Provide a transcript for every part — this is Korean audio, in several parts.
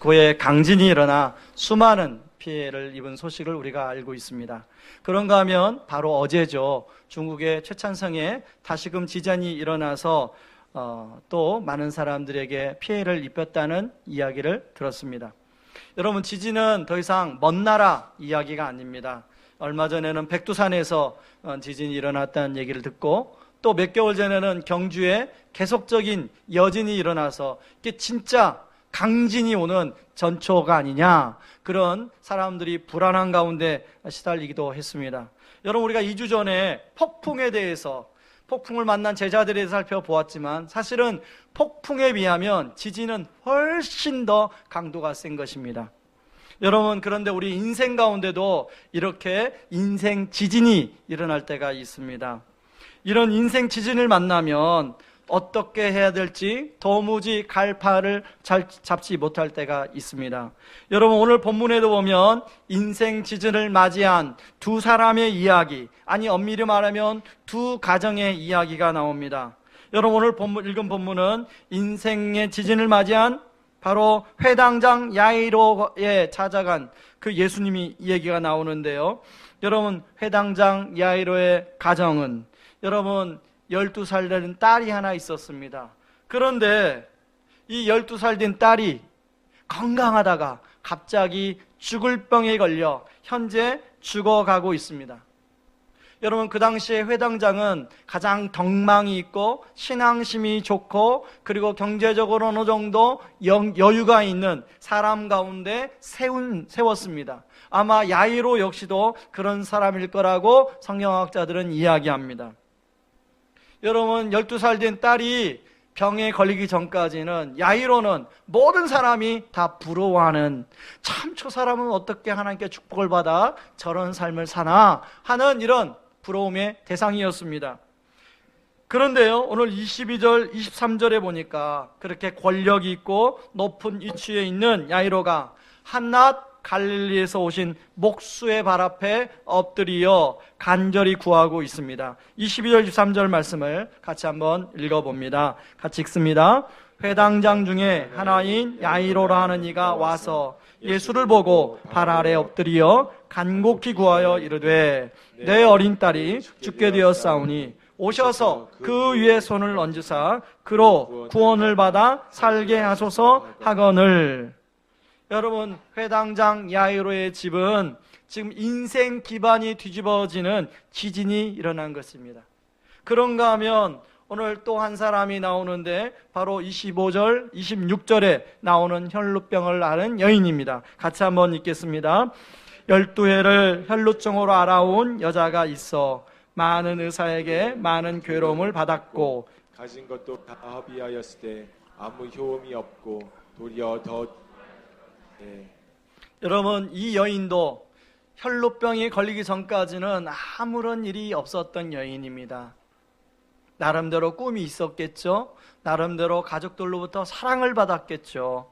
멕시코에 강진이 일어나 수많은 피해를 입은 소식을 우리가 알고 있습니다. 그런가 하면 바로 어제죠. 중국의 최찬성에 다시금 지진이 일어나서 또 많은 사람들에게 피해를 입혔다는 이야기를 들었습니다. 여러분, 지진은 더 이상 먼 나라 이야기가 아닙니다. 얼마 전에는 백두산에서 지진이 일어났다는 얘기를 듣고, 또 몇 개월 전에는 경주에 계속적인 여진이 일어나서 이게 진짜 강진이 오는 전초가 아니냐, 그런 사람들이 불안한 가운데 시달리기도 했습니다. 여러분, 우리가 2주 전에 폭풍에 대해서, 폭풍을 만난 제자들에 대해서 살펴보았지만 사실은 폭풍에 비하면 지진은 훨씬 더 강도가 센 것입니다. 여러분, 그런데 우리 인생 가운데도 이렇게 인생 지진이 일어날 때가 있습니다. 이런 인생 지진을 만나면 어떻게 해야 될지 도무지 갈파를 잘 잡지 못할 때가 있습니다. 여러분, 오늘 본문에도 보면 인생 지진을 맞이한 두 사람의 이야기, 아니 엄밀히 말하면 두 가정의 이야기가 나옵니다. 여러분, 오늘 읽은 본문은 인생의 지진을 맞이한 바로 회당장 야이로에 찾아간 그 예수님이 얘기가 나오는데요. 여러분, 회당장 야이로의 가정은, 여러분, 12살 된 딸이 하나 있었습니다. 그런데 이 12살 된 딸이 건강하다가 갑자기 죽을 병에 걸려 현재 죽어가고 있습니다. 여러분, 그 당시에 회당장은 가장 덕망이 있고 신앙심이 좋고 그리고 경제적으로 어느 정도 여유가 있는 사람 가운데 세웠습니다. 아마 야이로 역시도 그런 사람일 거라고 성경학자들은 이야기합니다. 여러분, 12살 된 딸이 병에 걸리기 전까지는 야이로는 모든 사람이 다 부러워하는, 참 저 사람은 어떻게 하나님께 축복을 받아 저런 삶을 사나 하는 이런 부러움의 대상이었습니다. 그런데요, 오늘 22절, 23절에 보니까 그렇게 권력이 있고 높은 위치에 있는 야이로가 한낮 갈릴리에서 오신 목수의 발 앞에 엎드려 간절히 구하고 있습니다. 22절, 23절 말씀을 같이 한번 읽어봅니다. 같이 읽습니다. 회당장 중에 하나인 야이로라 하는 이가 와서 예수를 보고 발 아래 엎드려 간곡히 구하여 이르되 내 어린 딸이 죽게 되었사오니 오셔서 그 위에 손을 얹으사 그로 구원을 받아 살게 하소서 하거늘. 여러분, 회당장 야이로의 집은 지금 인생 기반이 뒤집어지는 지진이 일어난 것입니다. 그런가 하면 오늘 또 한 사람이 나오는데 바로 25절, 26절에 나오는 혈루병을 앓은 여인입니다. 같이 한번 읽겠습니다. 12해를 혈루증으로 알아온 여자가 있어 많은 의사에게 많은 괴로움을 받았고 가진 것도 다 허비하였을 때 아무 효험이 없고 도리어 더 여러분, 이 여인도 혈루병이 걸리기 전까지는 아무런 일이 없었던 여인입니다. 나름대로 꿈이 있었겠죠. 나름대로 가족들로부터 사랑을 받았겠죠.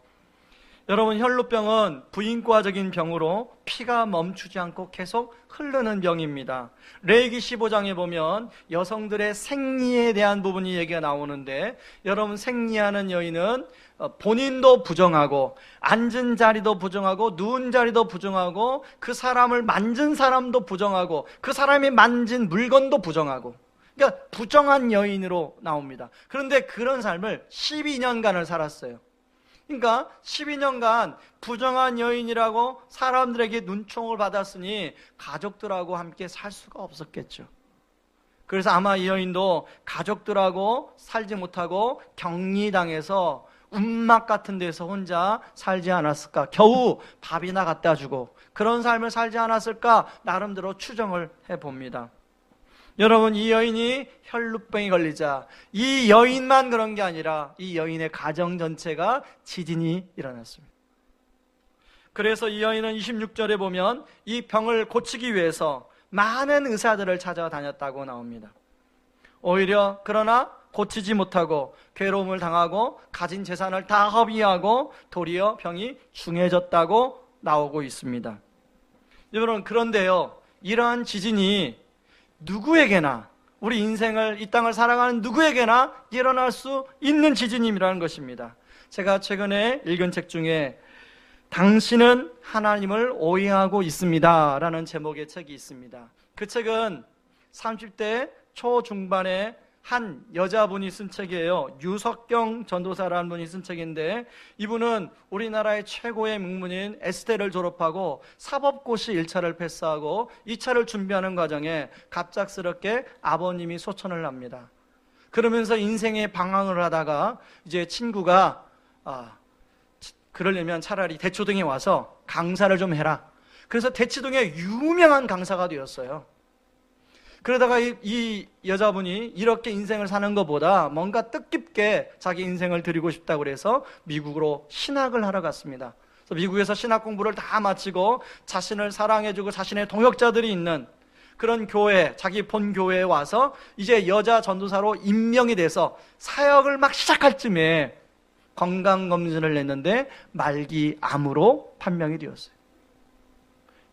여러분, 혈루병은 부인과적인 병으로 피가 멈추지 않고 계속 흐르는 병입니다. 레위기 15장에 보면 여성들의 생리에 대한 부분이 얘기가 나오는데, 여러분, 생리하는 여인은 본인도 부정하고 앉은 자리도 부정하고 누운 자리도 부정하고 그 사람을 만진 사람도 부정하고 그 사람이 만진 물건도 부정하고, 그러니까 부정한 여인으로 나옵니다. 그런데 그런 삶을 12년간을 살았어요. 그러니까 12년간 부정한 여인이라고 사람들에게 눈총을 받았으니 가족들하고 함께 살 수가 없었겠죠. 그래서 아마 이 여인도 가족들하고 살지 못하고 격리당해서 움막 같은 데서 혼자 살지 않았을까, 겨우 밥이나 갖다 주고 그런 삶을 살지 않았을까, 나름대로 추정을 해봅니다. 여러분, 이 여인이 혈루병이 걸리자 이 여인만 그런 게 아니라 이 여인의 가정 전체가 지진이 일어났습니다. 그래서 이 여인은 26절에 보면 이 병을 고치기 위해서 많은 의사들을 찾아다녔다고 나옵니다. 오히려 그러나 고치지 못하고 괴로움을 당하고 가진 재산을 다 허비하고 도리어 병이 중해졌다고 나오고 있습니다. 여러분, 그런데요, 이러한 지진이 누구에게나, 우리 인생을, 이 땅을 살아가는 누구에게나 일어날 수 있는 지진임이라는 것입니다. 제가 최근에 읽은 책 중에 당신은 하나님을 오해하고 있습니다 라는 제목의 책이 있습니다. 그 책은 30대 초중반의 한 여자분이 쓴 책이에요. 유석경 전도사라는 분이 쓴 책인데, 이분은 우리나라의 최고의 명문인 에스테를 졸업하고 사법고시 1차를 패스하고 2차를 준비하는 과정에 갑작스럽게 아버님이 소천을 합니다. 그러면서 인생의 방황을 하다가 이제 친구가 그러려면 차라리 대초동에 와서 강사를 좀 해라. 그래서 대치동의 유명한 강사가 되었어요. 그러다가 이 여자분이 이렇게 인생을 사는 것보다 뭔가 뜻깊게 자기 인생을 드리고 싶다고 그래서 미국으로 신학을 하러 갔습니다. 그래서 미국에서 신학 공부를 다 마치고 자신을 사랑해주고 자신의 동역자들이 있는 그런 교회, 자기 본 교회에 와서 이제 여자 전도사로 임명이 돼서 사역을 막 시작할 쯤에 건강검진을 냈는데 말기암으로 판명이 되었어요.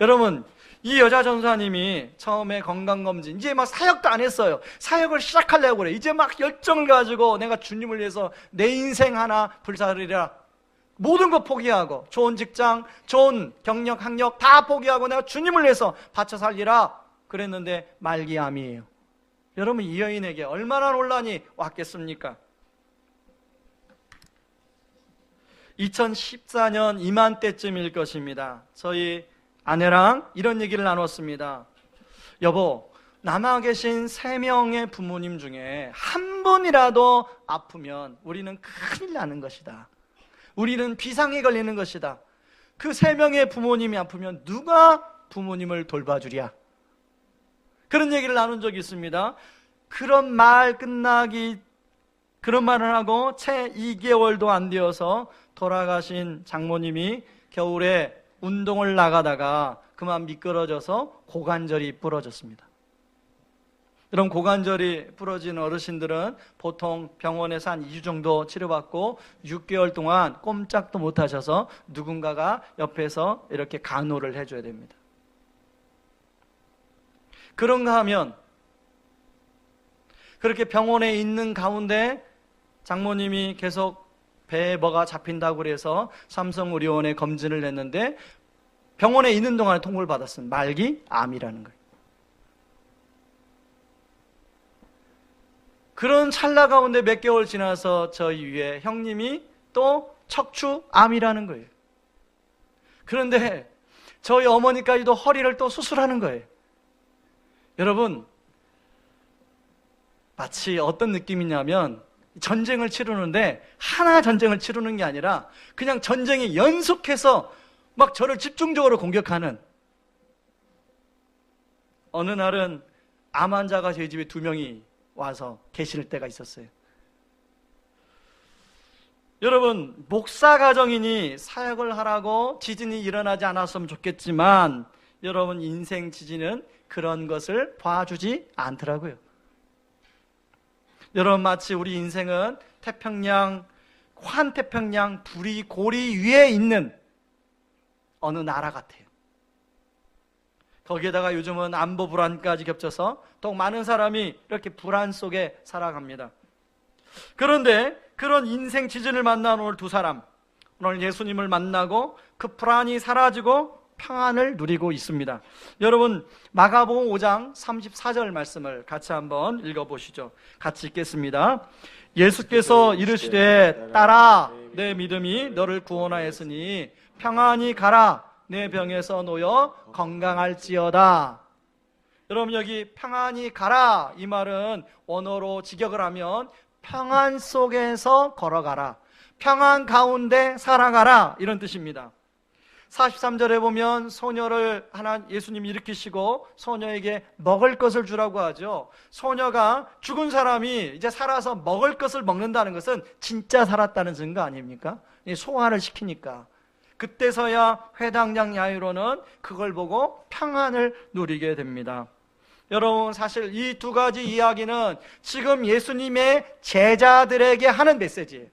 여러분, 이 여자 전도사님이 처음에 건강검진, 이제 막 사역도 안 했어요. 사역을 시작하려고 그래. 이제 막 열정을 가지고 내가 주님을 위해서 내 인생 하나 불사르리라. 모든 거 포기하고, 좋은 직장, 좋은 경력, 학력 다 포기하고 내가 주님을 위해서 바쳐 살리라 그랬는데 말기암이에요. 여러분, 이 여인에게 얼마나 논란이 왔겠습니까? 2014년 이맘때쯤일 것입니다. 저희 아내랑 이런 얘기를 나눴습니다. 여보, 남아 계신 3명의 부모님 중에 한 분이라도 아프면 우리는 큰일 나는 것이다. 우리는 비상에 걸리는 것이다. 그 3명의 부모님이 아프면 누가 부모님을 돌봐주랴? 그런 얘기를 나눈 적이 있습니다. 그런 말을 하고 채 2개월도 안 되어서 돌아가신 장모님이 겨울에 운동을 나가다가 그만 미끄러져서 고관절이 부러졌습니다. 그럼 고관절이 부러진 어르신들은 보통 병원에서 한 2주 정도 치료받고 6개월 동안 꼼짝도 못 하셔서 누군가가 옆에서 이렇게 간호를 해줘야 됩니다. 그런가 하면 그렇게 병원에 있는 가운데 장모님이 계속 배에 뭐가 잡힌다고 그래서 삼성의료원에 검진을 했는데 병원에 있는 동안에 통보를 받았습니다. 말기암이라는 거예요. 그런 찰나 가운데 몇 개월 지나서 저희 위에 형님이 또 척추암이라는 거예요. 그런데 저희 어머니까지도 허리를 또 수술하는 거예요. 여러분, 마치 어떤 느낌이냐면 전쟁을 치르는데 하나 전쟁을 치르는 게 아니라 그냥 전쟁이 연속해서 막 저를 집중적으로 공격하는. 어느 날은 암 환자가 저희 집에 2명이 와서 계실 때가 있었어요. 여러분, 목사 가정이니 사역을 하라고 지진이 일어나지 않았으면 좋겠지만 여러분, 인생 지진은 그런 것을 봐주지 않더라고요. 여러분, 마치 우리 인생은 환태평양 불이 고리 위에 있는 어느 나라 같아요. 거기에다가 요즘은 안보 불안까지 겹쳐서 더욱 많은 사람이 이렇게 불안 속에 살아갑니다. 그런데 그런 인생 지진을 만난 오늘 2사람, 오늘 예수님을 만나고 그 불안이 사라지고 평안을 누리고 있습니다. 여러분, 마가복음 5장 34절 말씀을 같이 한번 읽어보시죠. 같이 읽겠습니다. 예수께서 이르시되 딸아, 내 믿음이 너를 구원하였으니 평안히 가라. 내 병에서 놓여 건강할지어다. 여러분, 여기 평안히 가라, 이 말은 원어로 직역을 하면 평안 속에서 걸어가라, 평안 가운데 살아가라, 이런 뜻입니다. 43절에 보면 소녀를 예수님이 일으키시고 소녀에게 먹을 것을 주라고 하죠. 소녀가 죽은 사람이 이제 살아서 먹을 것을 먹는다는 것은 진짜 살았다는 증거 아닙니까? 소화를 시키니까. 그때서야 회당장 야이로는 그걸 보고 평안을 누리게 됩니다. 여러분, 사실 이 2가지 이야기는 지금 예수님의 제자들에게 하는 메시지예요.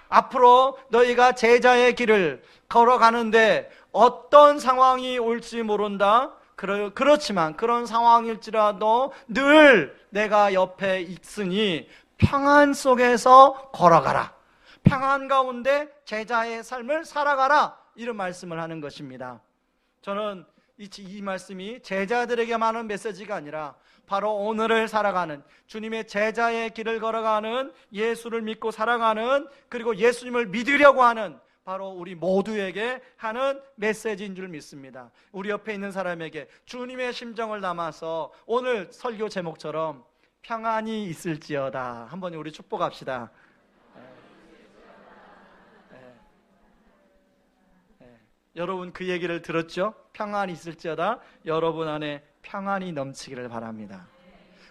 앞으로 너희가 제자의 길을 걸어가는데 어떤 상황이 올지 모른다. 그렇지만 그런 상황일지라도 늘 내가 옆에 있으니 평안 속에서 걸어가라. 평안 가운데 제자의 삶을 살아가라, 이런 말씀을 하는 것입니다. 저는 이 말씀이 제자들에게만 하는 메시지가 아니라 바로 오늘을 살아가는, 주님의 제자의 길을 걸어가는, 예수를 믿고 살아가는, 그리고 예수님을 믿으려고 하는 바로 우리 모두에게 하는 메시지인 줄 믿습니다. 우리 옆에 있는 사람에게 주님의 심정을 담아서 오늘 설교 제목처럼 평안이 있을지어다, 한번 우리 축복합시다. 여러분 그 얘기를 들었죠? 평안이 있을지어다, 여러분 안에 평안이 넘치기를 바랍니다.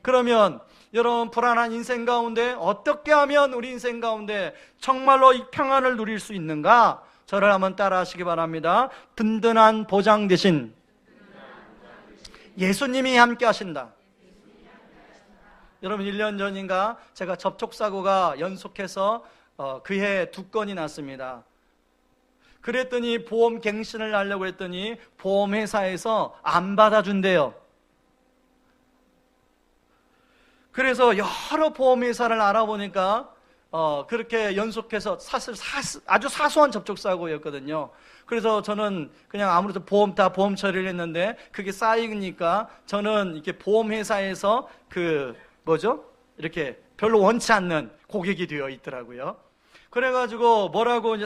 그러면 여러분, 불안한 인생 가운데 어떻게 하면 우리 인생 가운데 정말로 이 평안을 누릴 수 있는가? 저를 한번 따라 하시기 바랍니다. 든든한 보장 대신 예수님이 함께 하신다. 여러분, 1년 전인가 제가 접촉사고가 연속해서 그해 2건이 났습니다. 그랬더니 보험 갱신을 하려고 했더니 보험회사에서 안 받아준대요. 그래서 여러 보험회사를 알아보니까 그렇게 연속해서 사실 아주 사소한 접촉사고였거든요. 그래서 저는 그냥 아무래도 보험 처리를 했는데 그게 쌓이니까 저는 이렇게 보험회사에서 이렇게 별로 원치 않는 고객이 되어 있더라고요. 그래가지고 뭐라고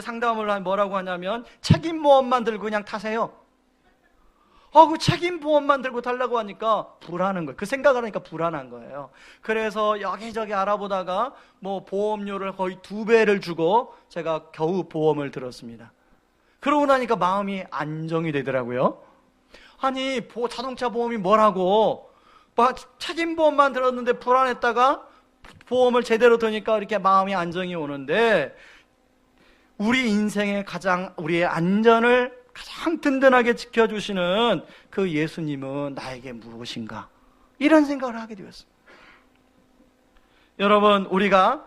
하냐면 책임보험만 들고 그냥 타세요. 그 책임보험만 들고 달라고 하니까 불안한 거예요. 그 생각을 하니까 불안한 거예요. 그래서 여기저기 알아보다가 보험료를 거의 2배를 주고 제가 겨우 보험을 들었습니다. 그러고 나니까 마음이 안정이 되더라고요. 아니, 자동차 보험이 뭐라고, 책임보험만 들었는데 불안했다가 보험을 제대로 드니까 이렇게 마음이 안정이 오는데, 우리 인생의 우리의 안전을 가장 든든하게 지켜주시는 그 예수님은 나에게 무엇인가, 이런 생각을 하게 되었습니다. 여러분, 우리가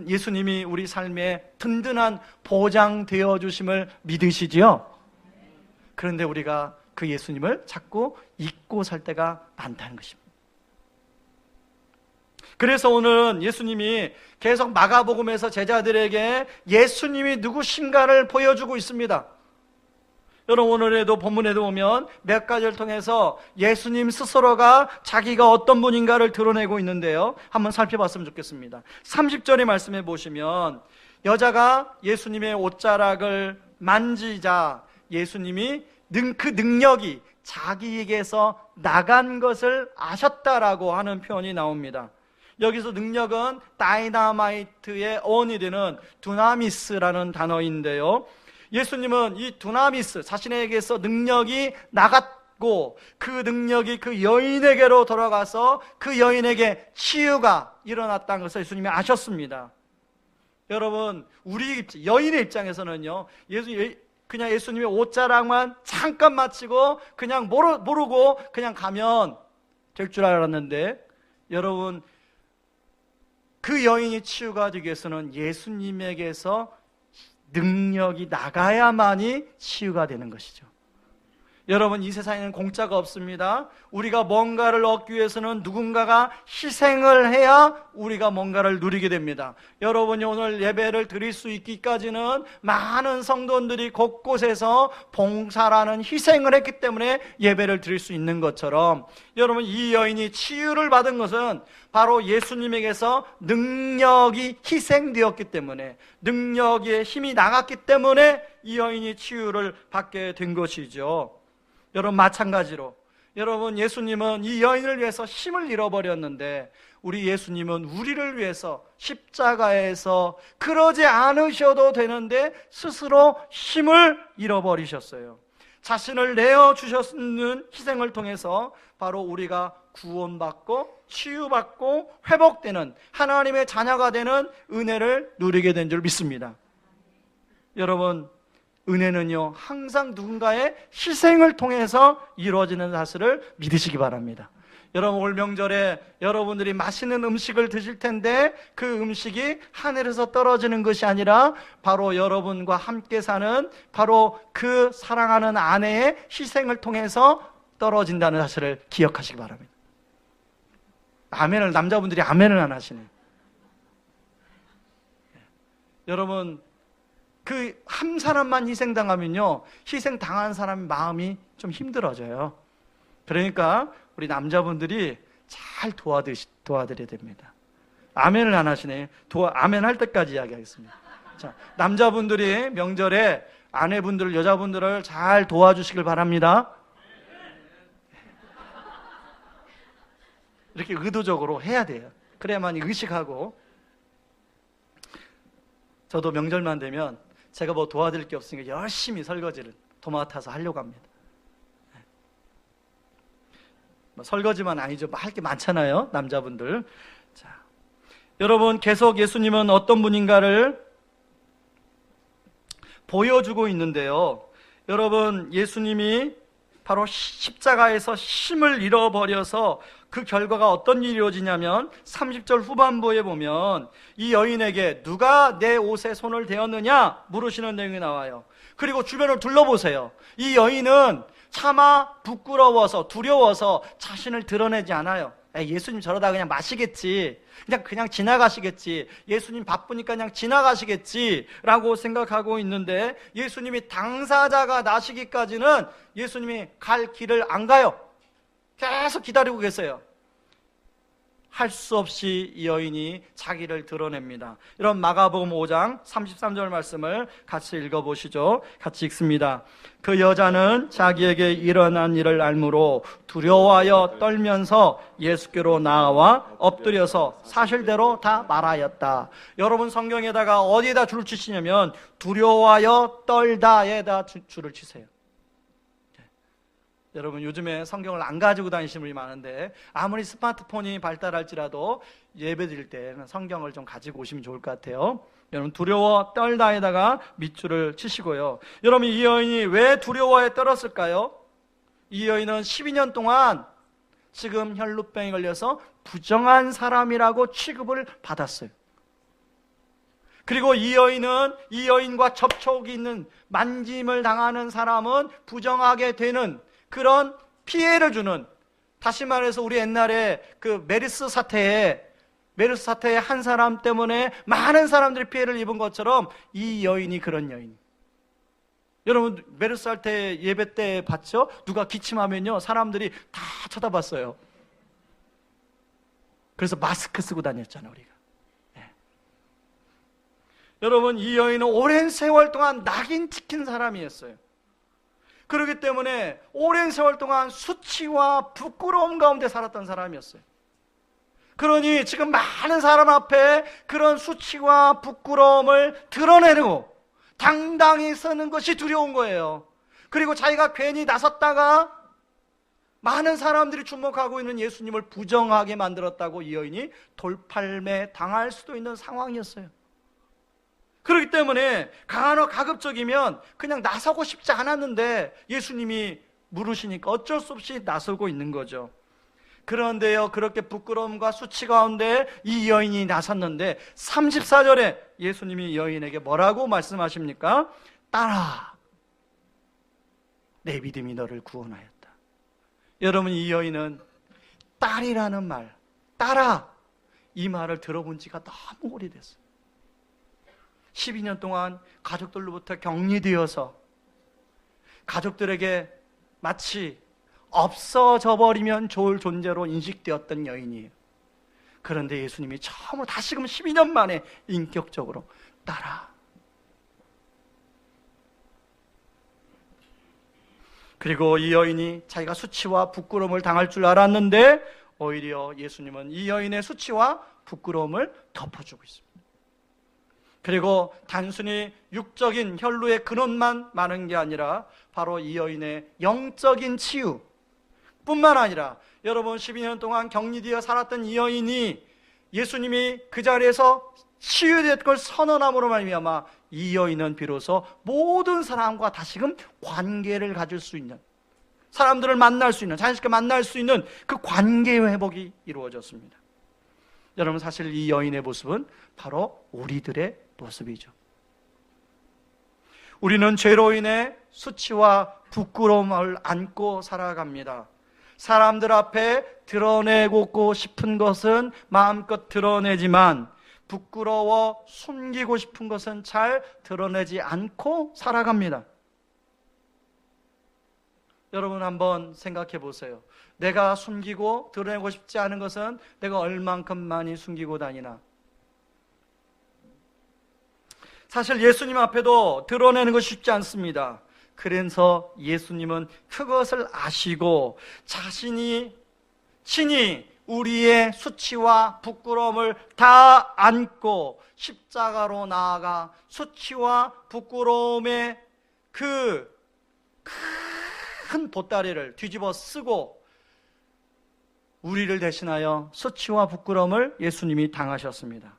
예수님이 우리 삶에 든든한 보장 되어 주심을 믿으시지요? 그런데 우리가 그 예수님을 자꾸 잊고 살 때가 많다는 것입니다. 그래서 오늘은 예수님이 계속 마가복음에서 제자들에게 예수님이 누구신가를 보여주고 있습니다. 여러분, 오늘에도 본문에도 보면 몇 가지를 통해서 예수님 스스로가 자기가 어떤 분인가를 드러내고 있는데요, 한번 살펴봤으면 좋겠습니다. 30절의 말씀해 보시면 여자가 예수님의 옷자락을 만지자 예수님이 그 능력이 자기에게서 나간 것을 아셨다라고 하는 표현이 나옵니다. 여기서 능력은 다이나마이트의 어원이 되는 두나미스라는 단어인데요, 예수님은 이 두나미스, 자신에게서 능력이 나갔고 그 능력이 그 여인에게로 돌아가서 그 여인에게 치유가 일어났다는 것을 예수님이 아셨습니다. 여러분, 우리 여인의 입장에서는요, 그냥 예수님의 옷자락만 잠깐 마치고 그냥 모르고 그냥 가면 될 줄 알았는데, 여러분, 그 여인이 치유가 되기 위해서는 예수님에게서 능력이 나가야만이 치유가 되는 것이죠. 여러분, 이 세상에는 공짜가 없습니다. 우리가 뭔가를 얻기 위해서는 누군가가 희생을 해야 우리가 뭔가를 누리게 됩니다. 여러분이 오늘 예배를 드릴 수 있기까지는 많은 성도들이 곳곳에서 봉사라는 희생을 했기 때문에 예배를 드릴 수 있는 것처럼, 여러분, 이 여인이 치유를 받은 것은 바로 예수님에게서 능력이 희생되었기 때문에, 능력의 힘이 나갔기 때문에 이 여인이 치유를 받게 된 것이죠. 여러분, 마찬가지로 여러분, 예수님은 이 여인을 위해서 힘을 잃어버렸는데 우리 예수님은 우리를 위해서 십자가에서 그러지 않으셔도 되는데 스스로 힘을 잃어버리셨어요. 자신을 내어주셨는 희생을 통해서 바로 우리가 구원받고 치유받고 회복되는 하나님의 자녀가 되는 은혜를 누리게 된 줄 믿습니다. 여러분, 은혜는요, 항상 누군가의 희생을 통해서 이루어지는 사실을 믿으시기 바랍니다. 여러분, 올 명절에 여러분들이 맛있는 음식을 드실 텐데 그 음식이 하늘에서 떨어지는 것이 아니라 바로 여러분과 함께 사는 바로 그 사랑하는 아내의 희생을 통해서 떨어진다는 사실을 기억하시기 바랍니다. 남자분들이 아멘을 안 하시네요. 여러분, 그 한 사람만 희생당하면요, 희생당한 사람의 마음이 좀 힘들어져요. 그러니까 우리 남자분들이 잘 도와드려야 됩니다. 아멘을 안 하시네요. 아멘 할 때까지 이야기하겠습니다. 자, 남자분들이 명절에 아내분들, 여자분들을 잘 도와주시길 바랍니다. 이렇게 의도적으로 해야 돼요. 그래야만 의식하고. 저도 명절만 되면 제가 뭐 도와드릴 게 없으니까 열심히 설거지를 도맡아서 하려고 합니다. 뭐 설거지만 아니죠. 할 게 많잖아요, 남자분들. 자, 여러분, 계속 예수님은 어떤 분인가를 보여주고 있는데요. 여러분, 예수님이 바로 십자가에서 힘을 잃어버려서 그 결과가 어떤 일이 이루어지냐면 30절 후반부에 보면 이 여인에게 누가 내 옷에 손을 대었느냐 물으시는 내용이 나와요. 그리고 주변을 둘러보세요. 이 여인은 차마 부끄러워서 두려워서 자신을 드러내지 않아요. 예수님 저러다 그냥 마시겠지, 그냥 지나가시겠지, 예수님 바쁘니까 그냥 지나가시겠지 라고 생각하고 있는데, 예수님이 당사자가 나시기까지는 예수님이 갈 길을 안 가요. 계속 기다리고 계세요. 할 수 없이 이 여인이 자기를 드러냅니다. 이런 마가복음 5장 33절 말씀을 같이 읽어보시죠. 같이 읽습니다. 그 여자는 자기에게 일어난 일을 알므로 두려워하여 떨면서 예수께로 나와 엎드려서 사실대로 다 말하였다. 여러분, 성경에다가 어디에다 줄을 치시냐면 두려워하여 떨다에다 줄을 치세요. 여러분, 요즘에 성경을 안 가지고 다니시는 분이 많은데 아무리 스마트폰이 발달할지라도 예배 드릴 때는 성경을 좀 가지고 오시면 좋을 것 같아요. 여러분, 두려워 떨다에다가 밑줄을 치시고요. 여러분, 이 여인이 왜 두려워에 떨었을까요? 이 여인은 12년 동안 지금 혈루병에 걸려서 부정한 사람이라고 취급을 받았어요. 그리고 이 여인과 접촉이 있는, 만짐을 당하는 사람은 부정하게 되는 그런 피해를 주는, 다시 말해서 우리 옛날에 그 메르스 사태에 한 사람 때문에 많은 사람들이 피해를 입은 것처럼 이 여인이 그런 여인. 여러분, 메르스 사태 예배 때 봤죠? 누가 기침하면요 사람들이 다 쳐다봤어요. 그래서 마스크 쓰고 다녔잖아요, 우리가. 네. 여러분, 이 여인은 오랜 세월 동안 낙인 찍힌 사람이었어요. 그렇기 때문에 오랜 세월 동안 수치와 부끄러움 가운데 살았던 사람이었어요. 그러니 지금 많은 사람 앞에 그런 수치와 부끄러움을 드러내고 당당히 서는 것이 두려운 거예요. 그리고 자기가 괜히 나섰다가 많은 사람들이 주목하고 있는 예수님을 부정하게 만들었다고 이 여인이 돌팔매 당할 수도 있는 상황이었어요. 그렇기 때문에 가급적이면 그냥 나서고 싶지 않았는데 예수님이 물으시니까 어쩔 수 없이 나서고 있는 거죠. 그런데요, 그렇게 부끄러움과 수치 가운데 이 여인이 나섰는데 34절에 예수님이 여인에게 뭐라고 말씀하십니까? 딸아, 내 믿음이 너를 구원하였다. 여러분, 이 여인은 딸이라는 말, 딸아, 이 말을 들어본 지가 너무 오래됐어요. 12년 동안 가족들로부터 격리되어서 가족들에게 마치 없어져 버리면 좋을 존재로 인식되었던 여인이에요. 그런데 예수님이 처음으로 다시금 12년 만에 인격적으로 딸아. 그리고 이 여인이 자기가 수치와 부끄러움을 당할 줄 알았는데 오히려 예수님은 이 여인의 수치와 부끄러움을 덮어주고 있습니다. 그리고 단순히 육적인 혈루의 근원만 많은 게 아니라 바로 이 여인의 영적인 치유 뿐만 아니라, 여러분, 12년 동안 격리되어 살았던 이 여인이 예수님이 그 자리에서 치유된 걸 선언함으로 말미암아 이 여인은 비로소 모든 사람과 다시금 관계를 가질 수 있는, 사람들을 만날 수 있는, 자연스럽게 만날 수 있는 그 관계의 회복이 이루어졌습니다. 여러분, 사실 이 여인의 모습은 바로 우리들의 모습이죠. 우리는 죄로 인해 수치와 부끄러움을 안고 살아갑니다. 사람들 앞에 드러내고 싶은 것은 마음껏 드러내지만 부끄러워 숨기고 싶은 것은 잘 드러내지 않고 살아갑니다. 여러분 한번 생각해 보세요. 내가 숨기고 드러내고 싶지 않은 것은 내가 얼만큼 많이 숨기고 다니나. 사실 예수님 앞에도 드러내는 것이 쉽지 않습니다. 그래서 예수님은 그것을 아시고 자신이 친히 우리의 수치와 부끄러움을 다 안고 십자가로 나아가 수치와 부끄러움의 그 큰 보따리를 뒤집어 쓰고 우리를 대신하여 수치와 부끄러움을 예수님이 당하셨습니다.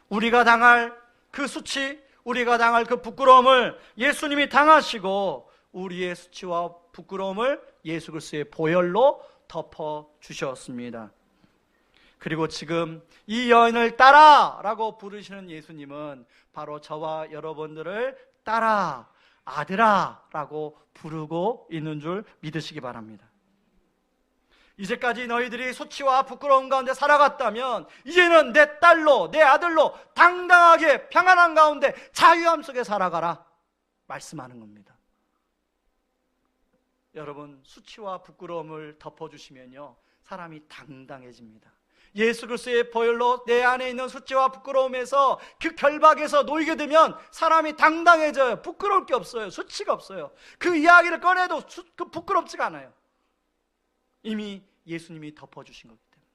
우리가 당할 그 수치, 우리가 당할 그 부끄러움을 예수님이 당하시고 우리의 수치와 부끄러움을 예수 그리스도의 보혈로 덮어주셨습니다. 그리고 지금 이 여인을 따라라고 부르시는 예수님은 바로 저와 여러분들을 따라, 아들아 라고 부르고 있는 줄 믿으시기 바랍니다. 이제까지 너희들이 수치와 부끄러움 가운데 살아갔다면 이제는 내 딸로, 내 아들로 당당하게 평안한 가운데 자유함 속에 살아가라 말씀하는 겁니다. 여러분, 수치와 부끄러움을 덮어주시면요 사람이 당당해집니다. 예수 그리스도의 보혈로 내 안에 있는 수치와 부끄러움에서 그 결박에서 놓이게 되면 사람이 당당해져요. 부끄러울 게 없어요. 수치가 없어요. 그 이야기를 꺼내도 그 부끄럽지가 않아요. 이미 예수님이 덮어주신 거기 때문에.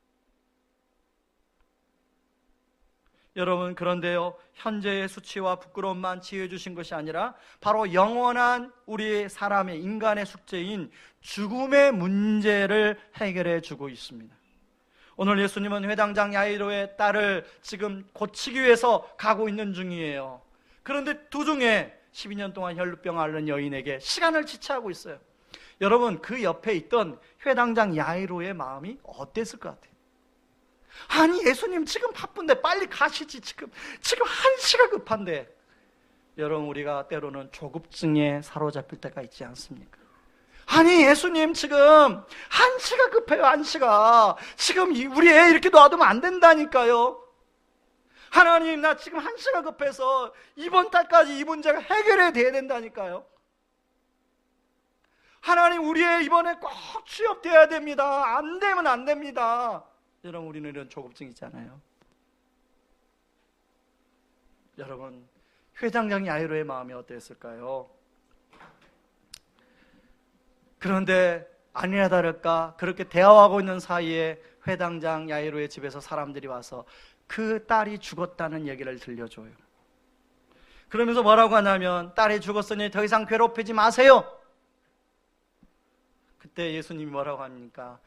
여러분, 그런데요 현재의 수치와 부끄러움만 치유해 주신 것이 아니라 바로 영원한 우리 사람의 인간의 숙제인 죽음의 문제를 해결해 주고 있습니다. 오늘 예수님은 회당장 야이로의 딸을 지금 고치기 위해서 가고 있는 중이에요. 그런데 도중에 12년 동안 혈루병 앓는 여인에게 시간을 지체하고 있어요. 여러분, 그 옆에 있던 회당장 야이로의 마음이 어땠을 것 같아요? 아니, 예수님 지금 바쁜데 빨리 가시지. 지금 한시가 급한데. 여러분, 우리가 때로는 조급증에 사로잡힐 때가 있지 않습니까? 아니, 예수님 지금 한시가 급해요. 한시가 지금 우리 애 이렇게 놔두면 안 된다니까요. 하나님, 나 지금 한시가 급해서 이번 달까지 이 문제가 해결이 돼야 된다니까요. 하나님, 우리 애 이번에 꼭 취업돼야 됩니다. 안 되면 안 됩니다. 여러분, 우리는 이런 조급증 있잖아요. 여러분, 회당장 야이로의 마음이 어땠을까요? 그런데 아니나 다를까 그렇게 대화하고 있는 사이에 회당장 야이로의 집에서 사람들이 와서 그 딸이 죽었다는 얘기를 들려줘요. 그러면서 뭐라고 하냐면, 딸이 죽었으니 더 이상 괴롭히지 마세요. 그때 예수님이 뭐라고 합니까?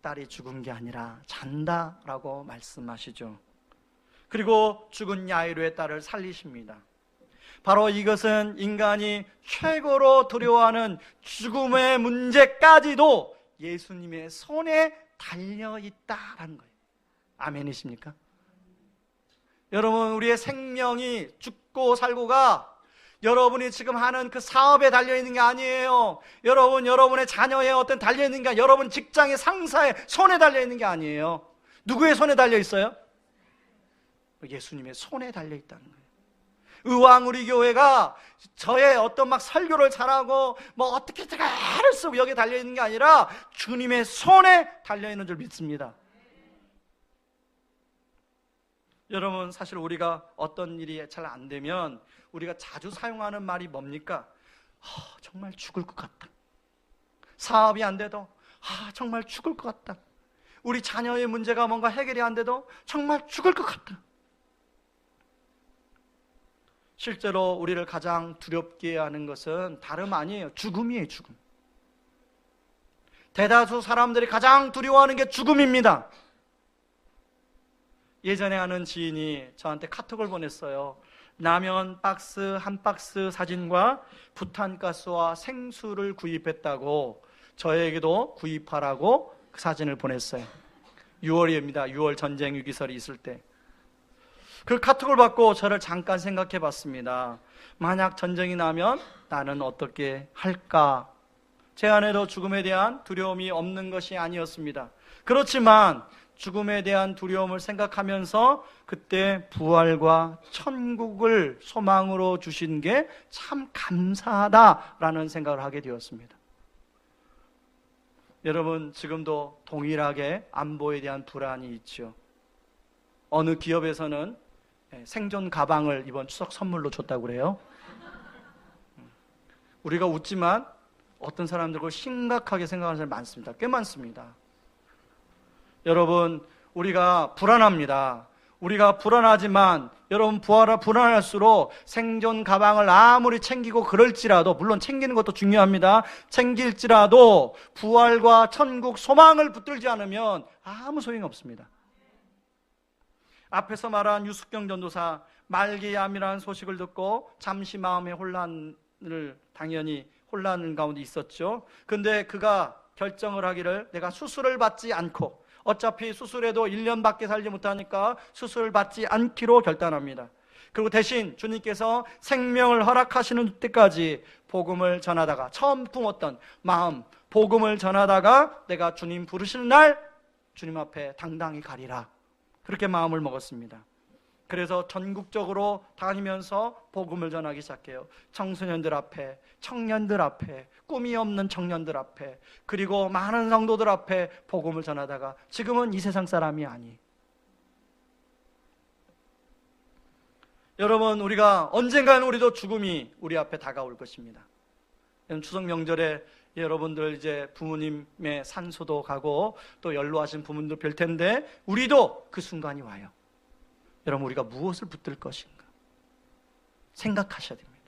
딸이 죽은 게 아니라 잔다라고 말씀하시죠. 그리고 죽은 야이로의 딸을 살리십니다. 바로 이것은 인간이 최고로 두려워하는 죽음의 문제까지도 예수님의 손에 달려있다라는 거예요. 아멘이십니까? 여러분, 우리의 생명이 죽고 살고가 여러분이 지금 하는 그 사업에 달려있는 게 아니에요. 여러분의 자녀의 어떤 달려있는 게, 여러분 직장의 상사의 손에 달려있는 게 아니에요. 누구의 손에 달려있어요? 예수님의 손에 달려있다는 거예요. 의왕 우리 교회가 저의 어떤 막 설교를 잘하고 뭐 어떻게 제가 애를 쓰고 여기에 달려있는 게 아니라 주님의 손에 달려있는 줄 믿습니다. 여러분, 사실 우리가 어떤 일이 잘 안 되면 우리가 자주 사용하는 말이 뭡니까? 정말 죽을 것 같다. 사업이 안 돼도 정말 죽을 것 같다. 우리 자녀의 문제가 뭔가 해결이 안 돼도 정말 죽을 것 같다. 실제로 우리를 가장 두렵게 하는 것은 다름 아니에요. 죽음이에요. 죽음. 대다수 사람들이 가장 두려워하는 게 죽음입니다. 예전에 아는 지인이 저한테 카톡을 보냈어요. 라면 박스 한 박스 사진과 부탄가스와 생수를 구입했다고 저에게도 구입하라고 그 사진을 보냈어요. 6월입니다. 6월 전쟁 위기설이 있을 때. 그 카톡을 받고 저를 잠깐 생각해 봤습니다. 만약 전쟁이 나면 나는 어떻게 할까? 제 안에도 죽음에 대한 두려움이 없는 것이 아니었습니다. 그렇지만 죽음에 대한 두려움을 생각하면서 그때 부활과 천국을 소망으로 주신 게 참 감사하다라는 생각을 하게 되었습니다. 여러분, 지금도 동일하게 안보에 대한 불안이 있죠. 어느 기업에서는 생존 가방을 이번 추석 선물로 줬다고 그래요. 우리가 웃지만 어떤 사람들 그걸 심각하게 생각하는 사람이 많습니다. 꽤 많습니다. 여러분, 우리가 불안합니다. 우리가 불안하지만 여러분, 불안할수록 생존 가방을 아무리 챙기고 그럴지라도, 물론 챙기는 것도 중요합니다. 챙길지라도 부활과 천국 소망을 붙들지 않으면 아무 소용이 없습니다. 앞에서 말한 유숙경 전도사, 말기암이라는 소식을 듣고 잠시 마음의 당연히 혼란 가운데 있었죠. 근데 그가 결정을 하기를, 내가 수술을 받지 않고, 어차피 수술해도 1년밖에 살지 못하니까 수술을 받지 않기로 결단합니다. 그리고 대신 주님께서 생명을 허락하시는 때까지 복음을 전하다가, 처음 품었던 마음, 복음을 전하다가 내가 주님 부르시는 날 주님 앞에 당당히 가리라, 그렇게 마음을 먹었습니다. 그래서 전국적으로 다니면서 복음을 전하기 시작해요. 청소년들 앞에, 청년들 앞에, 꿈이 없는 청년들 앞에, 그리고 많은 성도들 앞에 복음을 전하다가 지금은 이 세상 사람이 아니. 여러분, 우리가 언젠가는 우리도 죽음이 우리 앞에 다가올 것입니다. 추석 명절에 여러분들 이제 부모님의 산소도 가고 또 연로하신 부모님도 뵐 텐데 우리도 그 순간이 와요. 여러분, 우리가 무엇을 붙들 것인가 생각하셔야 됩니다.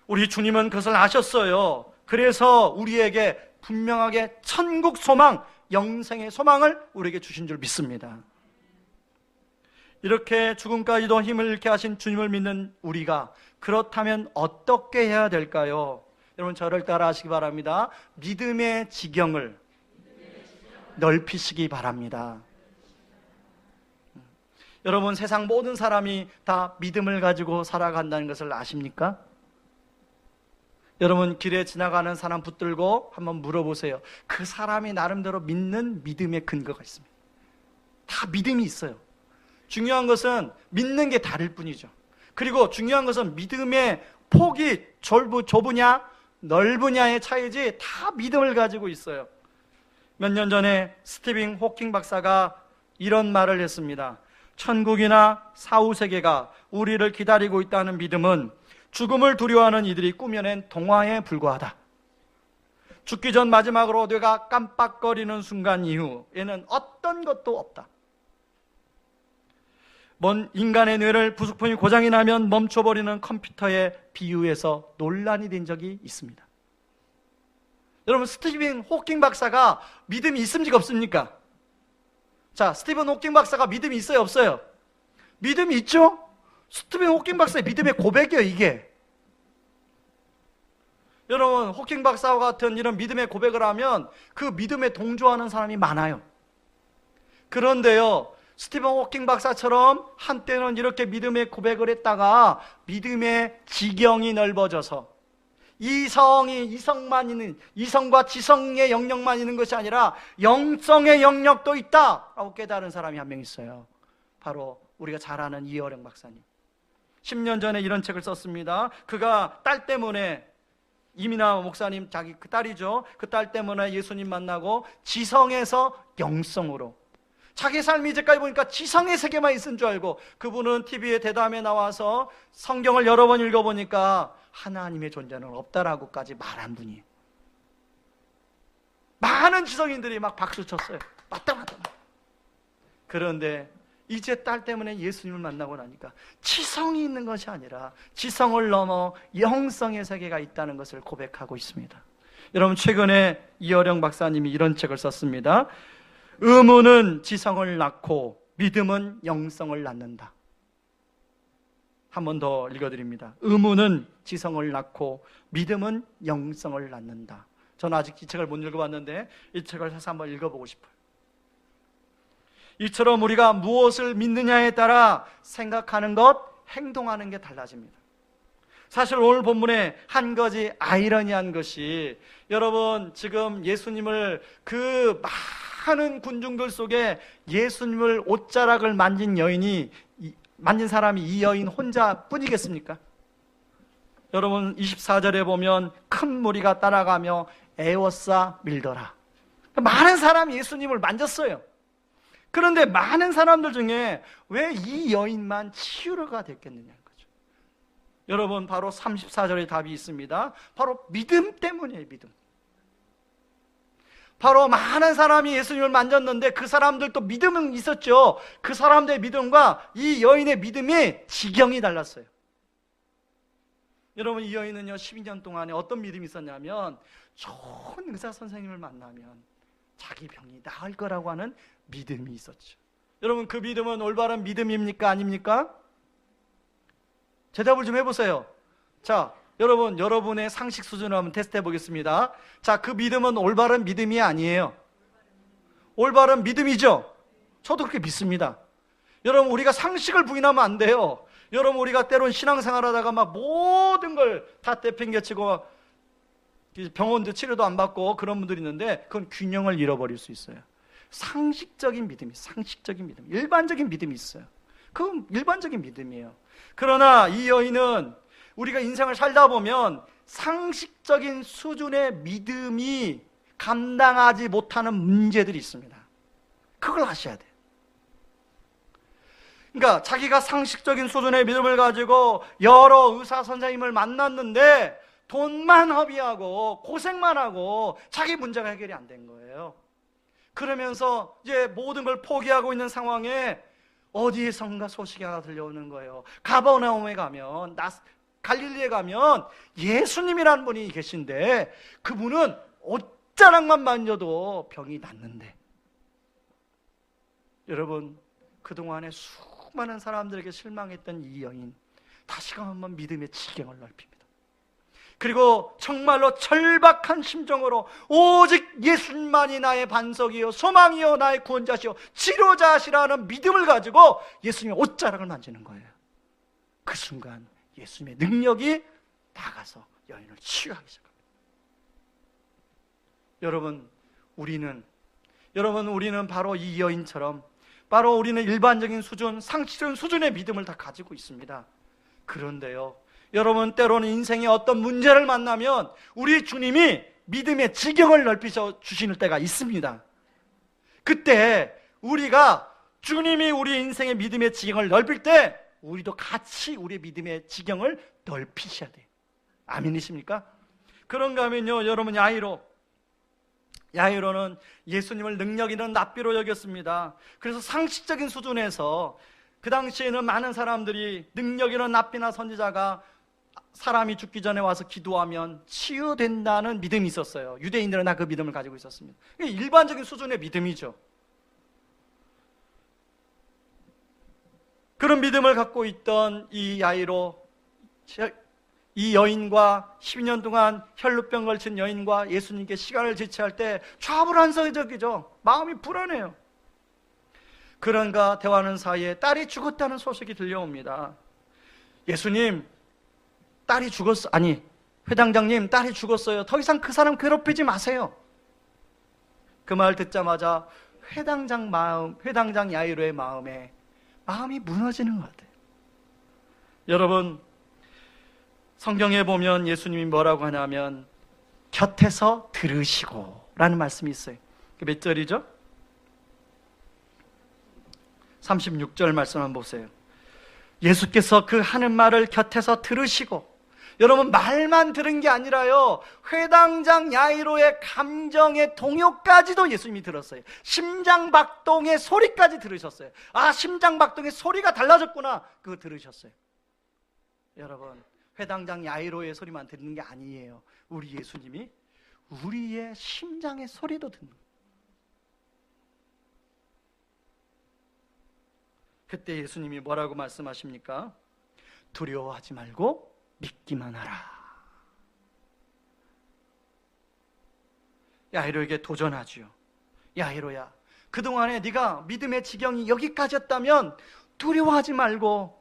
우리 주님은 그것을 아셨어요. 그래서 우리에게 분명하게 천국 소망, 영생의 소망을 우리에게 주신 줄 믿습니다. 이렇게 죽음까지도 힘을 잃게 하신 주님을 믿는 우리가 그렇다면 어떻게 해야 될까요? 여러분, 저를 따라 하시기 바랍니다. 믿음의 지경을 넓히시기 바랍니다. 여러분, 세상 모든 사람이 다 믿음을 가지고 살아간다는 것을 아십니까? 여러분, 길에 지나가는 사람 붙들고 한번 물어보세요. 그 사람이 나름대로 믿는 믿음의 근거가 있습니다. 다 믿음이 있어요. 중요한 것은 믿는 게 다를 뿐이죠. 그리고 중요한 것은 믿음의 폭이 좁으냐 넓으냐의 차이지, 다 믿음을 가지고 있어요. 몇 년 전에 스티븐 호킹 박사가 이런 말을 했습니다. 천국이나 사후세계가 우리를 기다리고 있다는 믿음은 죽음을 두려워하는 이들이 꾸며낸 동화에 불과하다. 죽기 전 마지막으로 뇌가 깜빡거리는 순간 이후에는 어떤 것도 없다. 인간의 뇌를 부속품이 고장이 나면 멈춰버리는 컴퓨터에 비유해서 논란이 된 적이 있습니다. 여러분, 스티븐 호킹 박사가 믿음이 있습니까 없습니까? 자, 스티븐 호킹 박사가 믿음이 있어요 없어요? 믿음이 있죠? 스티븐 호킹 박사의 믿음의 고백이에요, 이게. 여러분, 호킹 박사와 같은 이런 믿음의 고백을 하면 그 믿음에 동조하는 사람이 많아요. 그런데요, 스티븐 호킹 박사처럼 한때는 이렇게 믿음의 고백을 했다가 믿음의 지경이 넓어져서 이성과 지성의 영역만 있는 것이 아니라 영성의 영역도 있다라고 깨달은 사람이 한 명 있어요. 바로 우리가 잘 아는 이어령 박사님. 10년 전에 이런 책을 썼습니다. 그가 딸 때문에, 이민아 목사님 자기 그 딸이죠. 그 딸 때문에 예수님 만나고 지성에서 영성으로, 자기 삶이 이제까지 보니까 지성의 세계만 있은 줄 알고, 그분은 TV에 대담에 나와서 성경을 여러 번 읽어보니까 하나님의 존재는 없다라고까지 말한 분이에요. 많은 지성인들이 막 박수 쳤어요. 맞다. 그런데 이제 딸 때문에 예수님을 만나고 나니까 지성이 있는 것이 아니라 지성을 넘어 영성의 세계가 있다는 것을 고백하고 있습니다. 여러분, 최근에 이어령 박사님이 이런 책을 썼습니다. 의문은 지성을 낳고 믿음은 영성을 낳는다. 한 번 더 읽어드립니다. 의문은 지성을 낳고 믿음은 영성을 낳는다. 저는 아직 이 책을 못 읽어봤는데 이 책을 사서 한번 읽어보고 싶어요. 이처럼 우리가 무엇을 믿느냐에 따라 생각하는 것, 행동하는 게 달라집니다. 사실 오늘 본문에 한 가지 아이러니한 것이, 여러분, 지금 예수님을 그 많은 군중들 속에 예수님을 옷자락을 만진 만진 사람이 이 여인 혼자뿐이겠습니까? 여러분 24절에 보면 큰 무리가 따라가며 애워싸 밀더라. 많은 사람이 예수님을 만졌어요. 그런데 많은 사람들 중에 왜 이 여인만 치유가 됐겠느냐는 거죠. 여러분 바로 34절에 답이 있습니다. 바로 믿음 때문이에요. 믿음. 바로 많은 사람이 예수님을 만졌는데 그 사람들도 믿음은 있었죠. 그 사람들의 믿음과 이 여인의 믿음이 지경이 달랐어요. 여러분 이 여인은요 12년 동안에 어떤 믿음이 있었냐면 좋은 의사 선생님을 만나면 자기 병이 나을 거라고 하는 믿음이 있었죠. 여러분 그 믿음은 올바른 믿음입니까? 아닙니까? 대답을 좀 해보세요. 자, 여러분의 상식 수준을 한번 테스트해 보겠습니다. 자, 그 믿음은 올바른 믿음이 아니에요. 올바른 믿음이죠? 저도 그렇게 믿습니다. 여러분 우리가 상식을 부인하면 안 돼요. 여러분 우리가 때론 신앙생활 하다가 막 모든 걸 다 떼팽개치고 병원도 치료도 안 받고 그런 분들이 있는데 그건 균형을 잃어버릴 수 있어요. 상식적인 믿음, 일반적인 믿음이 있어요. 그건 일반적인 믿음이에요. 그러나 이 여인은 우리가 인생을 살다 보면 상식적인 수준의 믿음이 감당하지 못하는 문제들이 있습니다. 그걸 아셔야 돼요. 그러니까 자기가 상식적인 수준의 믿음을 가지고 여러 의사 선생님을 만났는데 돈만 허비하고 고생만 하고 자기 문제가 해결이 안 된 거예요. 그러면서 이제 모든 걸 포기하고 있는 상황에 어디에선가 소식이 하나 들려오는 거예요. 가버나움에 가면, 갈릴리에 가면 예수님이라는 분이 계신데 그분은 옷자락만 만져도 병이 낫는데. 여러분 그동안에 수많은 사람들에게 실망했던 이 여인 다시금 한번 믿음의 지경을 넓힙니다. 그리고 정말로 절박한 심정으로 오직 예수님만이 나의 반석이요 소망이요 나의 구원자시요 치료자시라는 믿음을 가지고 예수님의 옷자락을 만지는 거예요. 그 순간 예수님의 능력이 나가서 여인을 치유하기 시작합니다. 여러분 우리는 바로 이 여인처럼 바로 우리는 일반적인 수준, 상식적인 수준의 믿음을 다 가지고 있습니다. 그런데요, 여러분 때로는 인생에 어떤 문제를 만나면 우리 주님이 믿음의 지경을 넓히셔 주시는 때가 있습니다. 그때 우리가 주님이 우리 인생의 믿음의 지경을 넓힐 때 우리도 같이 우리의 믿음의 지경을 넓히셔야 돼요. 아멘이십니까? 그런가 하면요, 여러분 야이로는 예수님을 능력 있는 랍비로 여겼습니다. 그래서 상식적인 수준에서 그 당시에는 많은 사람들이 능력 있는 랍비나 선지자가 사람이 죽기 전에 와서 기도하면 치유된다는 믿음이 있었어요. 유대인들은 다 그 믿음을 가지고 있었습니다. 일반적인 수준의 믿음이죠. 그런 믿음을 갖고 있던 이 야이로, 이 여인과 12년 동안 혈루병 걸친 여인과 예수님께 시간을 지체할 때 좌불안석이죠. 마음이 불안해요. 그런가 대화하는 사이에 딸이 죽었다는 소식이 들려옵니다. 예수님, 딸이 죽었어. 아니, 회당장님, 딸이 죽었어요. 더 이상 그 사람 괴롭히지 마세요. 그 말 듣자마자 회당장 야이로의 마음이 무너지는 것 같아요. 여러분, 성경에 보면 예수님이 뭐라고 하냐면 곁에서 들으시고 라는 말씀이 있어요. 몇 절이죠? 36절 말씀 한번 보세요. 예수께서 그 하는 말을 곁에서 들으시고, 여러분 말만 들은 게 아니라요, 회당장 야이로의 감정의 동요까지도 예수님이 들었어요. 심장박동의 소리까지 들으셨어요. 아, 심장박동의 소리가 달라졌구나, 그거 들으셨어요. 여러분, 회당장 야이로의 소리만 듣는 게 아니에요. 우리 예수님이 우리의 심장의 소리도 듣는 거예요. 그때 예수님이 뭐라고 말씀하십니까? 두려워하지 말고 믿기만 하라. 야이로에게 도전하지요. 야이로야, 그동안에 네가 믿음의 지경이 여기까지였다면 두려워하지 말고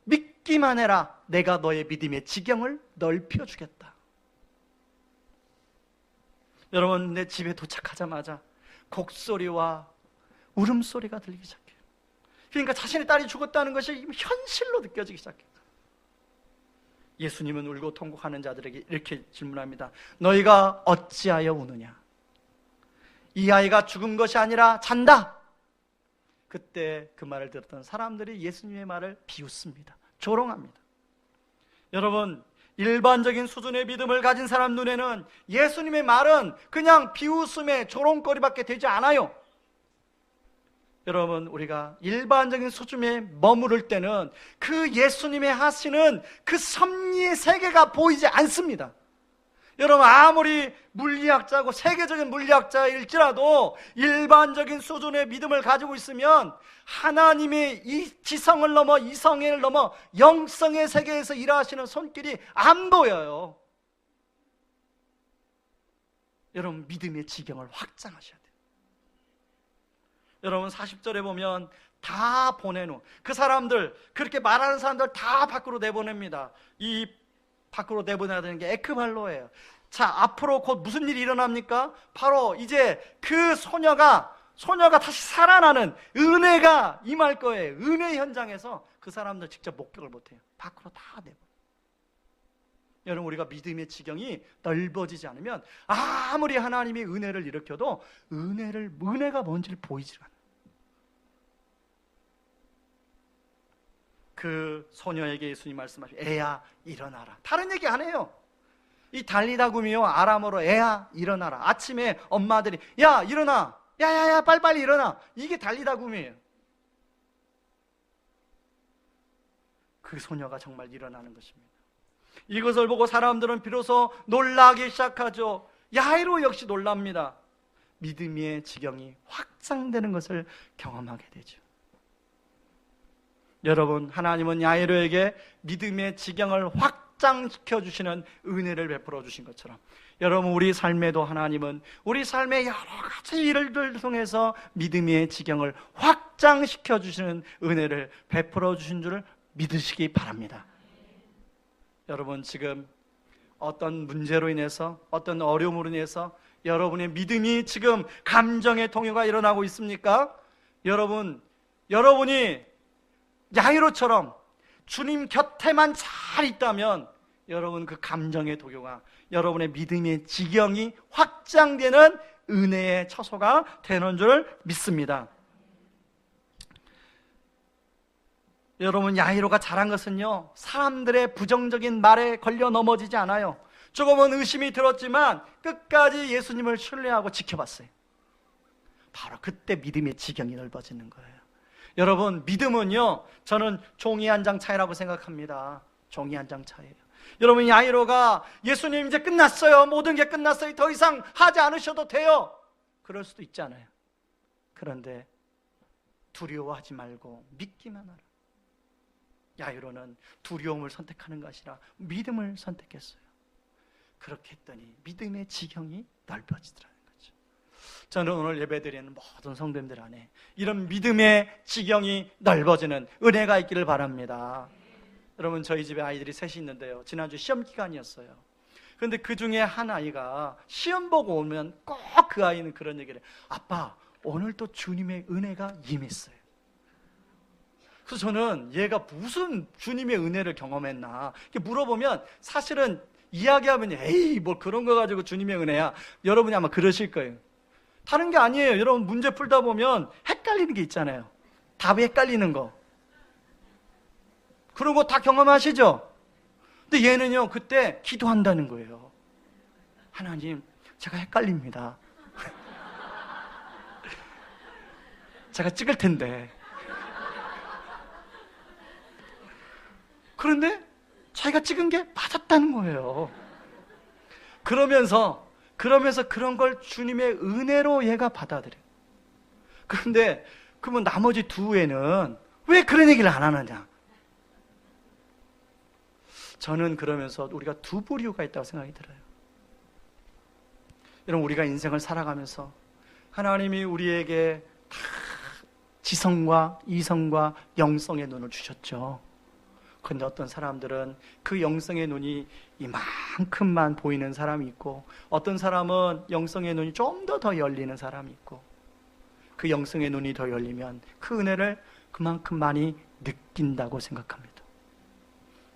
믿기만 해라. 내가 너의 믿음의 지경을 넓혀주겠다. 여러분, 내 집에 도착하자마자 곡소리와 울음소리가 들리기 시작해요. 그러니까 자신의 딸이 죽었다는 것이 현실로 느껴지기 시작해요. 예수님은 울고 통곡하는 자들에게 이렇게 질문합니다. 너희가 어찌하여 우느냐? 이 아이가 죽은 것이 아니라 잔다. 그때 그 말을 들었던 사람들이 예수님의 말을 비웃습니다. 조롱합니다. 여러분, 일반적인 수준의 믿음을 가진 사람 눈에는 예수님의 말은 그냥 비웃음의 조롱거리밖에 되지 않아요. 여러분, 우리가 일반적인 수준에 머무를 때는 그 예수님의 하시는 그 섭리의 세계가 보이지 않습니다. 여러분, 아무리 물리학자고 세계적인 물리학자일지라도 일반적인 수준의 믿음을 가지고 있으면 하나님의 이 지성을 넘어 이성을 넘어 영성의 세계에서 일하시는 손길이 안 보여요. 여러분, 믿음의 지경을 확장하셔야 돼요. 여러분, 40절에 보면 다 보내놓은 그 사람들, 그렇게 말하는 사람들 다 밖으로 내보냅니다. 이 밖으로 내보내야 되는 게 에크발로예요. 자, 앞으로 곧 무슨 일이 일어납니까? 바로 이제 그 소녀가 다시 살아나는 은혜가 임할 거예요. 은혜 현장에서 그 사람들 직접 목격을 못해요. 밖으로 다 내보내요. 여러분, 우리가 믿음의 지경이 넓어지지 않으면 아무리 하나님이 은혜를 일으켜도 은혜가 뭔지를 보이지 않아요. 그 소녀에게 예수님 말씀하시고 애야 일어나라. 다른 얘기 안 해요. 이 달리다굼이요, 아람어로 애야 일어나라. 아침에 엄마들이 야 일어나, 야야야 빨리빨리 일어나. 이게 달리다굼이에요. 그 소녀가 정말 일어나는 것입니다. 이것을 보고 사람들은 비로소 놀라기 시작하죠. 야이로 역시 놀랍니다. 믿음의 지경이 확장되는 것을 경험하게 되죠. 여러분, 하나님은 야이로에게 믿음의 지경을 확장시켜 주시는 은혜를 베풀어 주신 것처럼 여러분, 우리 삶에도 하나님은 우리 삶의 여러 가지 일들을 통해서 믿음의 지경을 확장시켜 주시는 은혜를 베풀어 주신 줄을 믿으시기 바랍니다. 여러분, 지금 어떤 문제로 인해서, 어떤 어려움으로 인해서 여러분의 믿음이 지금 감정의 동요가 일어나고 있습니까? 여러분이 야이로처럼 주님 곁에만 잘 있다면 여러분 그 감정의 동요가 여러분의 믿음의 지경이 확장되는 은혜의 처소가 되는 줄 믿습니다. 여러분, 야이로가 잘한 것은요, 사람들의 부정적인 말에 걸려 넘어지지 않아요. 조금은 의심이 들었지만 끝까지 예수님을 신뢰하고 지켜봤어요. 바로 그때 믿음의 지경이 넓어지는 거예요. 여러분, 믿음은요, 저는 종이 한 장 차이라고 생각합니다. 종이 한 장 차이예요. 여러분, 야이로가 예수님 이제 끝났어요, 모든 게 끝났어요, 더 이상 하지 않으셔도 돼요, 그럴 수도 있잖아요. 그런데 두려워하지 말고 믿기만 하라. 야이로는 두려움을 선택하는 것이 아니라 믿음을 선택했어요. 그렇게 했더니 믿음의 지경이 넓어지더라는 거죠. 저는 오늘 예배드리는 모든 성도님들 안에 이런 믿음의 지경이 넓어지는 은혜가 있기를 바랍니다. 여러분, 저희 집에 아이들이 셋이 있는데요, 지난주 시험 기간이었어요. 그런데 그 중에 한 아이가 시험 보고 오면 꼭 그 아이는 그런 얘기를 해요. 아빠, 오늘 또 주님의 은혜가 임했어요. 그래서 저는 얘가 무슨 주님의 은혜를 경험했나 이렇게 물어보면 사실은 이야기하면 에이 뭐 그런 거 가지고 주님의 은혜야, 여러분이 아마 그러실 거예요. 다른 게 아니에요. 여러분, 문제 풀다 보면 헷갈리는 게 있잖아요. 답이 헷갈리는 거, 그런 거 다 경험하시죠? 근데 얘는요, 그때 기도한다는 거예요. 하나님, 제가 헷갈립니다. 제가 찍을 텐데. 그런데 자기가 찍은 게 맞았다는 거예요. 그러면서 그런 걸 주님의 은혜로 얘가 받아들여요. 그런데 그러면 나머지 두 애는 왜 그런 얘기를 안 하느냐? 저는 그러면서 우리가 두 부류가 있다고 생각이 들어요. 여러분, 우리가 인생을 살아가면서 하나님이 우리에게 다 지성과 이성과 영성의 눈을 주셨죠. 그런데 어떤 사람들은 그 영성의 눈이 이만큼만 보이는 사람이 있고, 어떤 사람은 영성의 눈이 좀 더 열리는 사람이 있고, 그 영성의 눈이 더 열리면 그 은혜를 그만큼 많이 느낀다고 생각합니다.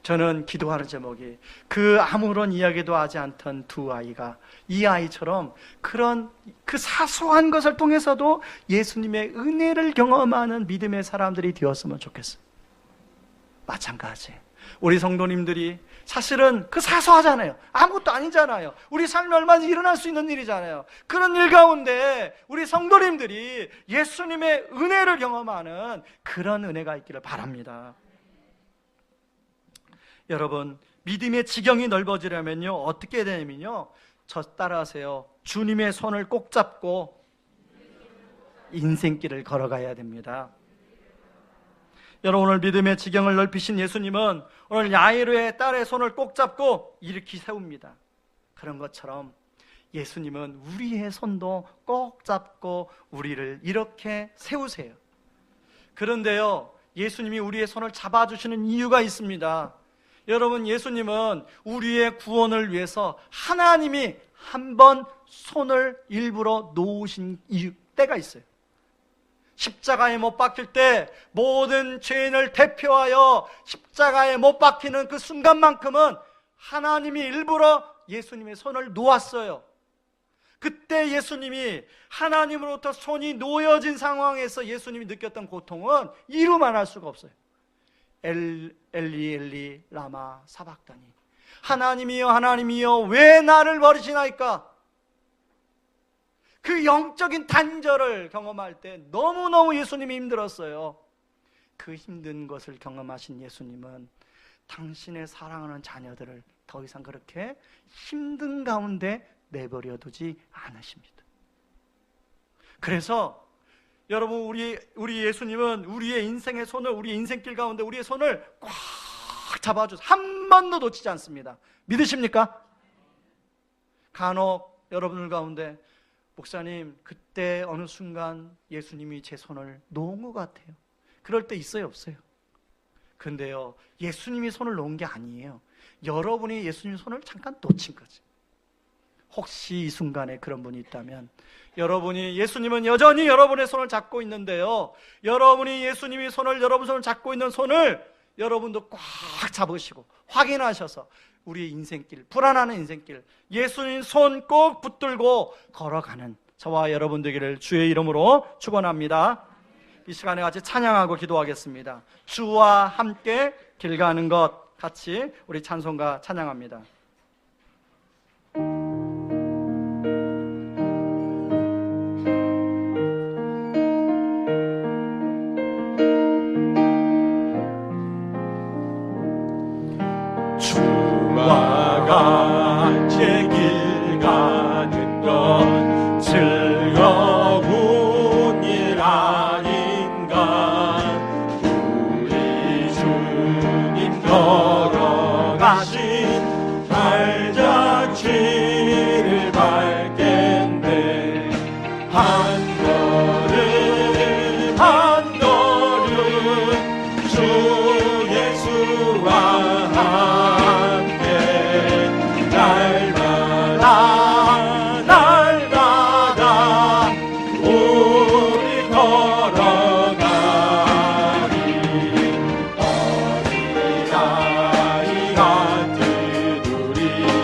저는 기도하는 제목이 그 아무런 이야기도 하지 않던 두 아이가 이 아이처럼 그런 그 사소한 것을 통해서도 예수님의 은혜를 경험하는 믿음의 사람들이 되었으면 좋겠어요. 마찬가지 우리 성도님들이 사실은 그 사소하잖아요. 아무것도 아니잖아요. 우리 삶에 얼마든지 일어날 수 있는 일이잖아요. 그런 일 가운데 우리 성도님들이 예수님의 은혜를 경험하는 그런 은혜가 있기를 바랍니다. 여러분, 믿음의 지경이 넓어지려면요 어떻게 해야 되냐면요, 저 따라하세요. 주님의 손을 꼭 잡고 인생길을 걸어가야 됩니다. 여러분, 오늘 믿음의 지경을 넓히신 예수님은 오늘 야이로의 딸의 손을 꼭 잡고 일으키 세웁니다. 그런 것처럼 예수님은 우리의 손도 꼭 잡고 우리를 이렇게 세우세요. 그런데요, 예수님이 우리의 손을 잡아주시는 이유가 있습니다. 여러분, 예수님은 우리의 구원을 위해서 하나님이 한번 손을 일부러 놓으신 때가 있어요. 십자가에 못 박힐 때 모든 죄인을 대표하여 십자가에 못 박히는 그 순간만큼은 하나님이 일부러 예수님의 손을 놓았어요. 그때 예수님이 하나님으로부터 손이 놓여진 상황에서 예수님이 느꼈던 고통은 이루 말할 수가 없어요. 엘리 엘리 라마 사박다니, 하나님이여 하나님이여 왜 나를 버리시나이까. 그 영적인 단절을 경험할 때 너무너무 예수님이 힘들었어요. 그 힘든 것을 경험하신 예수님은 당신의 사랑하는 자녀들을 더 이상 그렇게 힘든 가운데 내버려 두지 않으십니다. 그래서 여러분, 우리 예수님은 우리의 인생의 손을, 우리 인생길 가운데 우리의 손을 꽉 잡아줘서 한 번도 놓치지 않습니다. 믿으십니까? 간혹 여러분들 가운데 목사님, 그때 어느 순간 예수님이 제 손을 놓은 것 같아요. 그럴 때 있어요, 없어요? 그런데요, 예수님이 손을 놓은 게 아니에요. 여러분이 예수님 손을 잠깐 놓친 거지. 혹시 이 순간에 그런 분이 있다면, 예수님은 여전히 여러분의 손을 잡고 있는데요, 여러분이 예수님이 여러분 손을 잡고 있는 손을 여러분도 꽉 잡으시고 확인하셔서 우리의 인생길, 불안하는 인생길, 예수님 손 꼭 붙들고 걸어가는 저와 여러분 되기를 주의 이름으로 축원합니다. 이 시간에 같이 찬양하고 기도하겠습니다. 주와 함께 길 가는 것, 같이 우리 찬송가 찬양합니다. 주와 같이 길 가는 건 즐거운 일 아닌가. 우리 주님 걸어가신 발자취를 밟겠네. 한 걸음 한 걸음 주 예수와 어린아이 같은 우리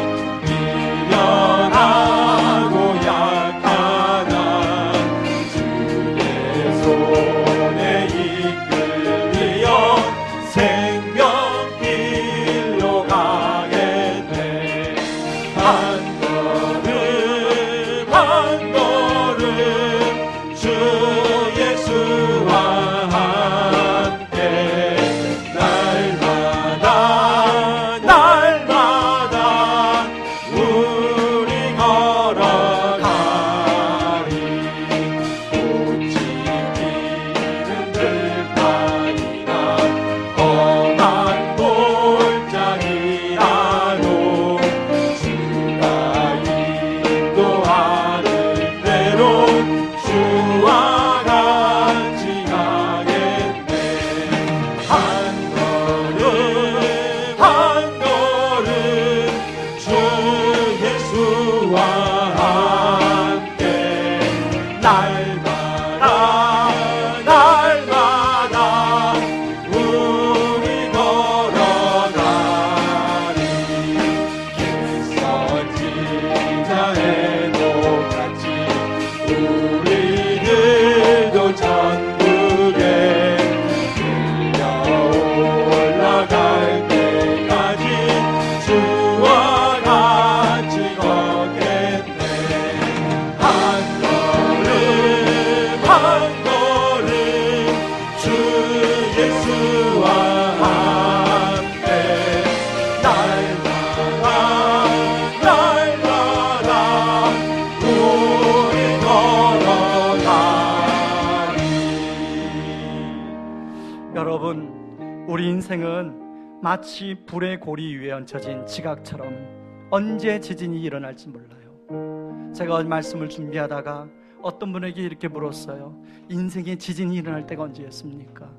우리 인생은 마치 불의 고리 위에 얹혀진 지각처럼 언제 지진이 일어날지 몰라요. 제가 말씀을 준비하다가 어떤 분에게 이렇게 물었어요. 인생에 지진이 일어날 때가 언제였습니까?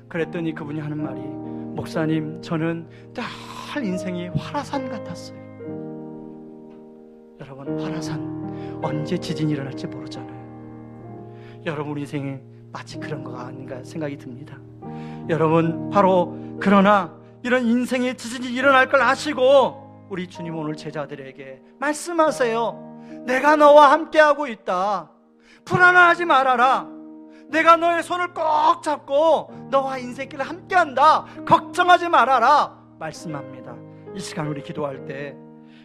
그랬더니 그분이 하는 말이, 목사님, 저는 늘 인생이 화라산 같았어요. 여러분, 화라산, 언제 지진이 일어날지 모르잖아요. 여러분 인생이 마치 그런 거 아닌가 생각이 듭니다. 여러분, 바로 그러나 이런 인생의 지진이 일어날 걸 아시고 우리 주님 오늘 제자들에게 말씀하세요. 내가 너와 함께하고 있다. 불안하지 말아라. 내가 너의 손을 꼭 잡고 너와 인생길을 함께한다. 걱정하지 말아라 말씀합니다. 이 시간 우리 기도할 때,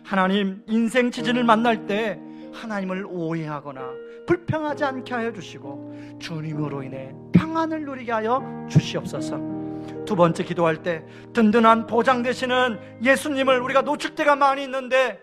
하나님, 인생 지진을 만날 때 하나님을 오해하거나 불평하지 않게 하여 주시고 주님으로 인해 평안을 누리게 하여 주시옵소서. 두 번째, 기도할 때 든든한 보장 되시는 예수님을 우리가 놓칠 때가 많이 있는데,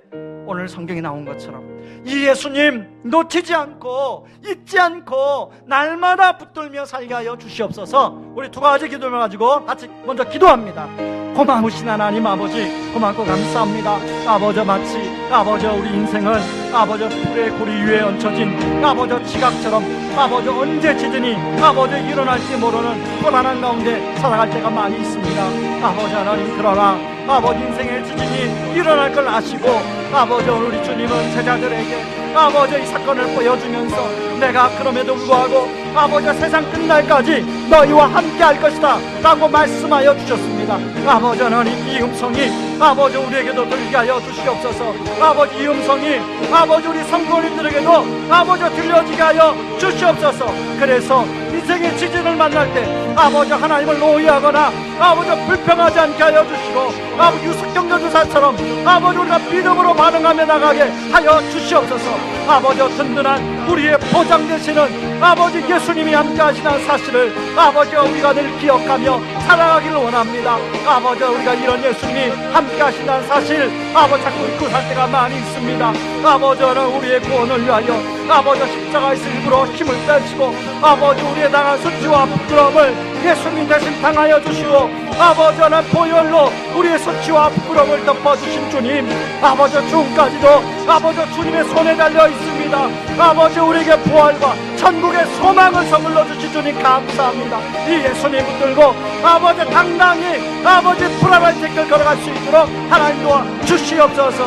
오늘 성경에 나온 것처럼 이 예수님 놓치지 않고 잊지 않고 날마다 붙들며 살게 하여 주시옵소서. 우리 두 가지 기도를 가지고 같이 먼저 기도합니다. 고마우신 하나님 아버지, 고맙고 감사합니다. 아버지, 마치 아버지 우리 인생은 아버지 불의 고리 위에 얹혀진 아버지 지각처럼 아버지 언제 지진이 아버지 일어날지 모르는 불안한 가운데 살아갈 때가 많이 있습니다. 아버지 하나님, 그러나 아버지 인생의 지진이 일어날 걸 아시고 아버지 오늘 우리 주님은 제자들에게 아버지 이 사건을 보여주면서 내가 그럼에도 불구하고 아버지가 세상 끝날까지 너희와 함께 할 것이다 라고 말씀하여 주셨습니다. 아버지 하나님, 이 음성이 아버지 우리에게도 들리게 하여 주시옵소서. 아버지, 이 음성이 아버지 우리 성도님들에게도 아버지 들려지게 하여 주시옵소서. 그래서 인생의 지진을 만날 때 아버지 하나님을 오해하거나 아버지 불평하지 않게 하여 주시고 아버지 유석경 전도사처럼 아버지 우리가 믿음으로 반응하며 나가게 하여 주시옵소서. 아버지 든든한 우리의 보장 되시는 아버지 예수님이 함께 하시는 사실을 아버지와 우리가 늘 기억하며 살아가기를 원합니다. 아버지, 우리가 이런 예수님이 함께 하시는 사실 아버지 자꾸 잊고 살 때가 많이 있습니다. 아버지는 우리의 구원을 위하여 아버지 십자가에서 일부러 힘을 빼시고 아버지 우리의 당한 수치와 부끄러움을 예수님 대신 당하여 주시고 아버지는 보혈로 우리의 수치와 부끄러움을 덮어주신 주님, 아버지 지금까지도 아버지 주님의 손에 달려 있습니다. 아버지 우리에게 부활과 천국의 소망을 선물로 주신 주님 감사합니다. 이 예수님 붙들고 아버지 당당히 아버지 불안할 길을 걸어갈 수 있도록 하나님 도와 주시옵소서.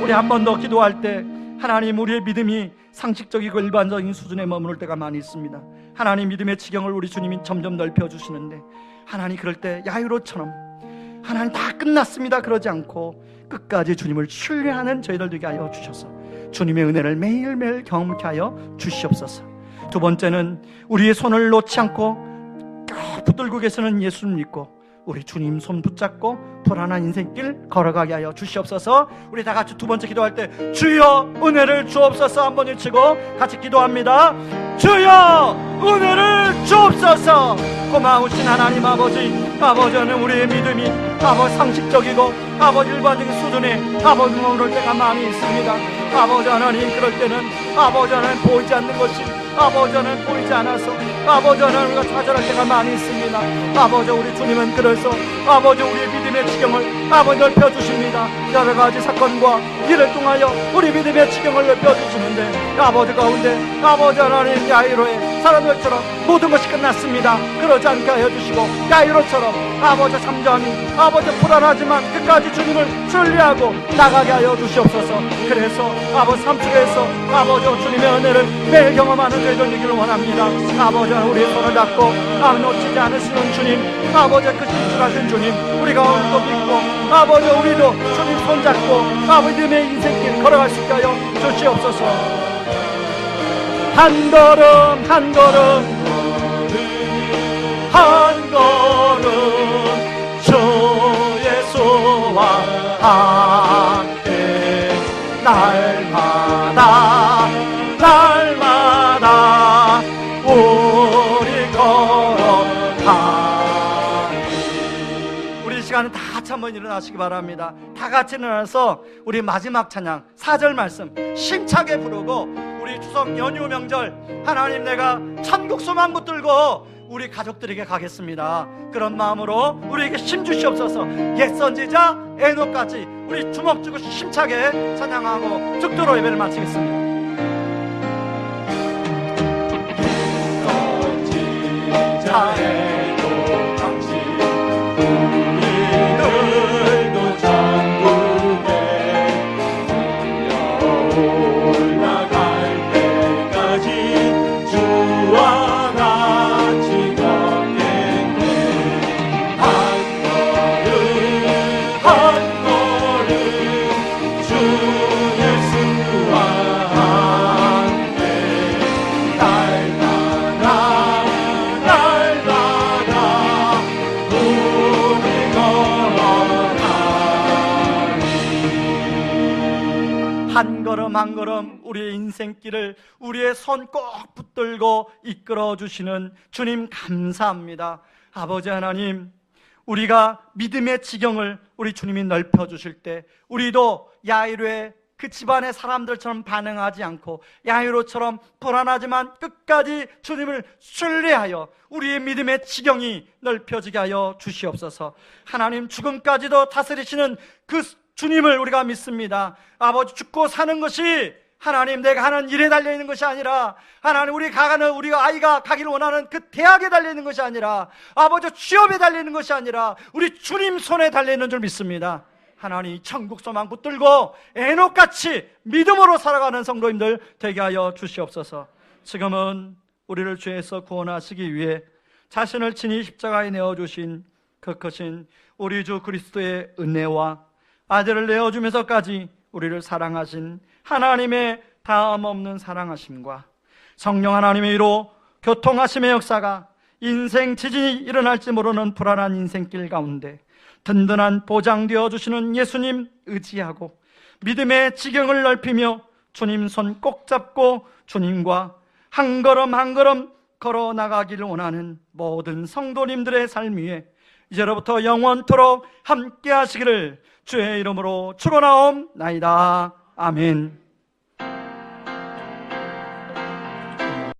우리 한 번 더 기도할 때 하나님, 우리의 믿음이 상식적이고 일반적인 수준에 머무를 때가 많이 있습니다. 하나님, 믿음의 지경을 우리 주님이 점점 넓혀주시는데 하나님, 그럴 때 야이로처럼 하나님 다 끝났습니다 그러지 않고 끝까지 주님을 신뢰하는 저희들 되게 하여 주셔서 주님의 은혜를 매일매일 경험케 하여 주시옵소서. 두 번째는 우리의 손을 놓지 않고 붙들고 계시는 예수를 믿고 우리 주님 손 붙잡고 불안한 인생길 걸어가게 하여 주시옵소서. 우리 다 같이 두 번째 기도할 때 주여 은혜를 주옵소서 한번 외치고 같이 기도합니다. 주여 은혜를 주옵소서. 고마우신 하나님 아버지, 아버지는 우리의 믿음이 아버지 상식적이고 아버지 일반적인 수준에 아버지 머무를 때가 많이 있습니다. 아버지 하나님, 그럴 때는 아버지 하나님 보이지 않는 것이 아버지 하나님 보이지 않아서 아버지 하나님 우리가 좌절할 때가 많이 있습니다. 아버지 우리 주님은 그래서 아버지 우리의 믿음의 지경을 아버지 넓혀주십니다. 여러 가지 사건과 일을 통하여 우리 믿음의 지경을 넓혀주시는데 아버지 가운데 아버지 하나님 야이로의 사람들처럼 모든 것이 끝났습니다 그러지 않게 하여 주시고 야이로처럼 아버지 잠잠히 아버지 불안하지만 끝까지 주님을 신뢰하고 나가게 하여 주시옵소서. 그래서 아버지 삶 속에서 아버지 주님의 은혜를 매일 경험하는 저희들 되기를 원합니다. 아버지 우리의 손을 잡고 놓치지 않으시는 주님, 아버지 그 진실하신 주님, 우리가 오늘도 믿고 아버지 우리도 주님 손잡고 아버지 믿음의 인생길 걸어갈 수 있게 하여 주시옵소서. 한 걸음 한 걸음 한 걸음 주 예수와 함께 날마다 날마다 우리 걸어가니. 우리 시간은 다 같이 한번 일어나시기 바랍니다. 다 같이 일어나서 우리 마지막 찬양 4절 말씀 힘차게 부르고 우리 추석 연휴 명절 하나님 내가 천국 소망 붙들고 우리 가족들에게 가겠습니다. 그런 마음으로 우리에게 힘 주시옵소서. 옛 선지자 에녹같이 우리 주먹 쥐고 힘차게 찬양하고 죽도록 예배를 마치겠습니다. 선지자에도 당신 우리들도 천국에 올라갈 때까지 주와 같이 걷겠네. 한 걸음 주 예수와 함께 날마다 우리 걸어가리. 한 걸음 한 걸음 우리의 인생길을 우리의 손 꼭 붙들고 이끌어 주시는 주님 감사합니다. 아버지 하나님, 우리가 믿음의 지경을 우리 주님이 넓혀 주실 때 우리도 야이로의 그 집안의 사람들처럼 반응하지 않고 야이로처럼 불안하지만 끝까지 주님을 신뢰하여 우리의 믿음의 지경이 넓혀지게 하여 주시옵소서. 하나님, 죽음까지도 다스리시는 그 주님을 우리가 믿습니다. 아버지, 죽고 사는 것이 하나님 내가 하는 일에 달려있는 것이 아니라 하나님 우리가 아이가 가기를 원하는 그 대학에 달려있는 것이 아니라 아버지 취업에 달려있는 것이 아니라 우리 주님 손에 달려있는 줄 믿습니다. 하나님, 천국 소망 붙들고 에녹같이 믿음으로 살아가는 성도님들 되게 하여 주시옵소서. 지금은 우리를 죄에서 구원하시기 위해 자신을 친히 십자가에 내어주신 그 크신 우리 주 그리스도의 은혜와 아들을 내어주면서까지 우리를 사랑하신 하나님의 다함없는 사랑하심과 성령 하나님의 이로 교통하심의 역사가 인생 지진이 일어날지 모르는 불안한 인생길 가운데 든든한 보장 되어주시는 예수님 의지하고 믿음의 지경을 넓히며 주님 손 꼭 잡고 주님과 한 걸음 한 걸음 걸어 나가기를 원하는 모든 성도님들의 삶 위에 이제로부터 영원토록 함께 하시기를 주의 이름으로 축원하옵나이다. 아멘.